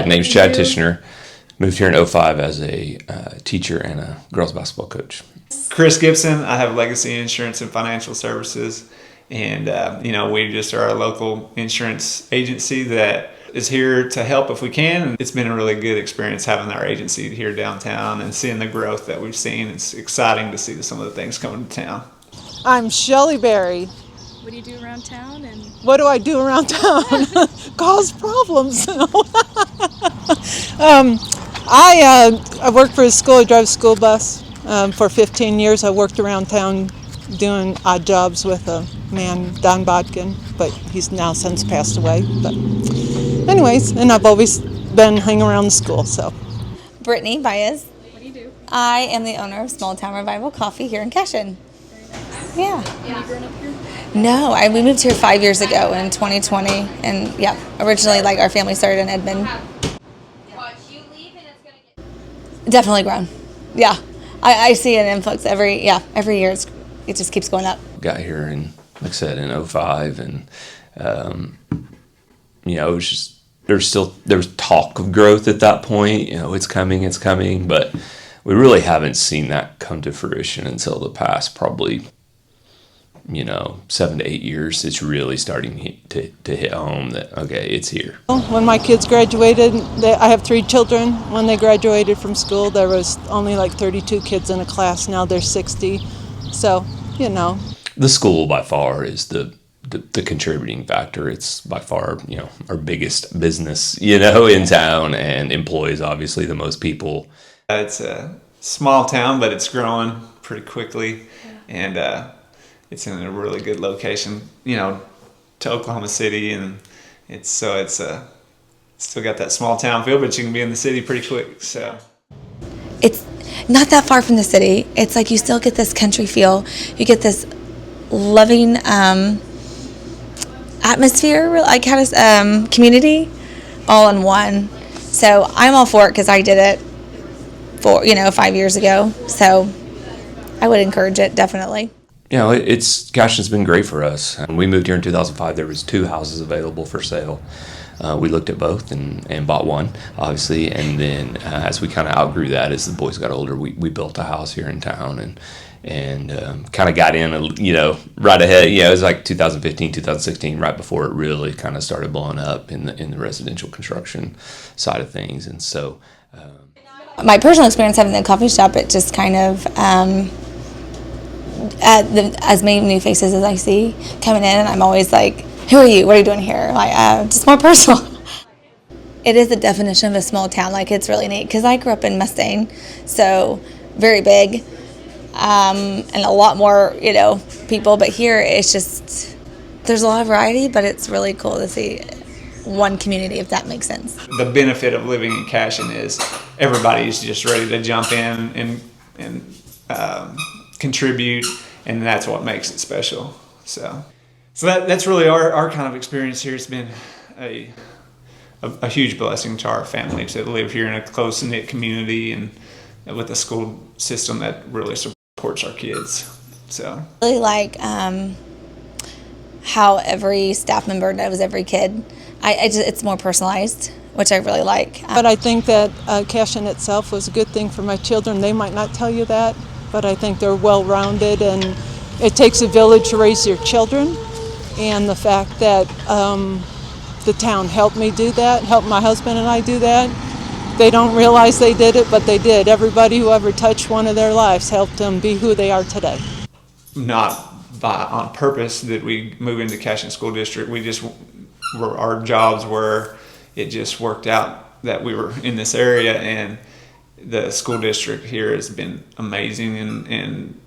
My name's Chad Tishner. Moved here in '05 as a teacher and a girls basketball coach. Chris Gibson. I have Legacy Insurance and Financial Services, and we just are a local insurance agency that is here to help if we can. And it's been a really good experience having our agency here downtown and seeing the growth that we've seen. It's exciting to see some of the things coming to town. I'm Shelley Berry. What do you do around town? And What do I do around town? Cause problems. I work for a school. I drive a school bus. For 15 years, I worked around town doing odd jobs with a man, Don Bodkin, but he's now since passed away. But anyways, and I've always been hanging around the school. So, Brittany Baez. what do you do? I am the owner of Small Town Revival Coffee here in Cashion. Yeah. Have you grown up here? No, we moved here 5 years ago in 2020, and yeah, originally our family started in Edmond. Definitely grown. Yeah, I see an influx every year. It just keeps going up. Got here in, like I said, in '05, and it was just there was talk of growth at that point. It's coming, but we really haven't seen that come to fruition until the past probably 7 to 8 years. It's really starting to hit home that, okay, it's here. when my kids graduated, I have 3 children. When they graduated from school, there was only like 32 kids in a class. Now there's 60. So, The school by far is the contributing factor. It's by far, our biggest business, in town, and employs obviously the most people. It's a small town, but it's growing pretty quickly, and it's in a really good location, to Oklahoma City, and it's still got that small town feel, but you can be in the city pretty quick. So It's not that far from the city. It's like you still get this country feel. You get this loving atmosphere, community, all in one. So I'm all for it because I did it for 5 years ago. So I would encourage it, definitely. Cashion's been great for us. When we moved here in 2005, there was 2 houses available for sale. We looked at both and bought one, obviously. And then as we kind of outgrew that, as the boys got older, we built a house here in town and kind of got in, right ahead. It was like 2015, 2016, right before it really kind of started blowing up in the residential construction side of things. And so, My personal experience having the coffee shop, it just kind of, as many new faces as I see coming in, and I'm always like, who are you? What are you doing here? Just more personal. It is the definition of a small town. It's really neat because I grew up in Mustang, so very big, and a lot more, people. But here, it's just, there's a lot of variety, but it's really cool to see one community, if that makes sense. the benefit of living in Cashion is everybody's just ready to jump in and contribute, and that's what makes it special. So that's really our kind of experience here. It's been a huge blessing to our family to live here in a close-knit community and with a school system that really supports our kids. So I really like how every staff member knows every kid. It's more personalized, which I really like. but I think that Cashion itself was a good thing for my children. They might not tell you that, but I think they're well-rounded, and it takes a village to raise your children. And the fact that the town helped me do that, helped my husband and I do that, they don't realize they did it, but they did. Everybody who ever touched one of their lives helped them be who they are today. not on purpose did we move into Cashion School District. Our jobs were, it just worked out that we were in this area, and the school district here has been amazing, and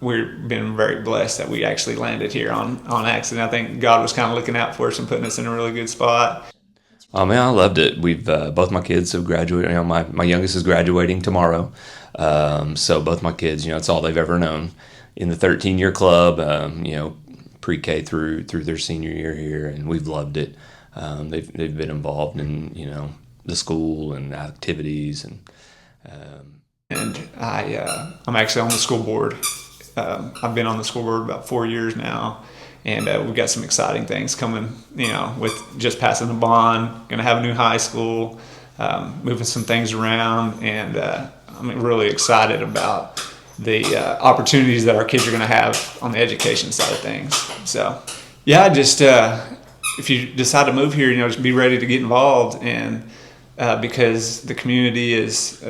we've been very blessed that we actually landed here on accident. I think God was kind of looking out for us and putting us in a really good spot. oh man, I loved it. We've both my kids have graduated. My youngest is graduating tomorrow, so both my kids, it's all they've ever known in the 13-year club. Pre-K through their senior year here, and we've loved it. They've been involved in the school and activities, and I'm actually on the school board. I've been on the school board about 4 years now, And we've got some exciting things coming, with just passing the bond, going to have a new high school, moving some things around, and I'm really excited about the opportunities that our kids are going to have on the education side of things. So, yeah, just if you decide to move here, just be ready to get involved, and because the community is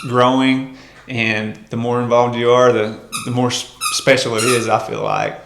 growing, and the more involved you are, the more special it is, I feel like.